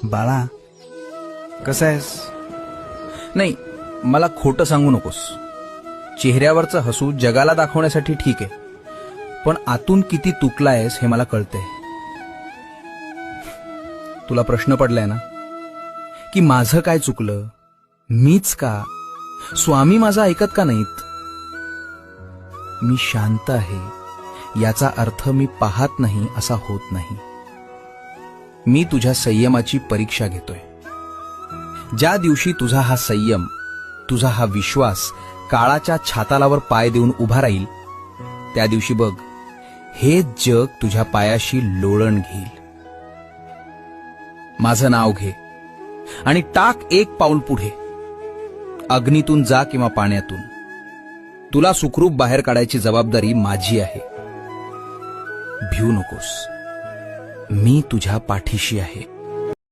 बाळा, कसा आहेस? नाही, मला खोटं सांगू नकोस. चेहऱ्यावरचं हसू जगाला दाखवण्यासाठी ठीक आहे, पण आतून किती तुटलायस हे मला कळतंय. तुला प्रश्न पडलाय ना की माझं काय चुकलं, मीच का, स्वामी माझं ऐकत का नाहीत. मी शांत आहे याचा अर्थ मी पाहत नाही असा होत नाही. मी तुझ्या संयमाची परीक्षा घेतोय. ज्या दिवशी तुझा हा संयम, तुझा हा विश्वास काळाच्या छातालावर पाय देऊन उभा राहील, त्या दिवशी बघ, हे जग तुझ्या पायाशी लोळण घेईल. माझं नाव घे आणि टाक एक पाऊल पुढे. अग्नीतून जा किंवा पाण्यातून, तुला सुखरूप बाहेर काढायची जबाबदारी माझी आहे. भिवू नकोस, मी तुझ्या पाठीशी आहे.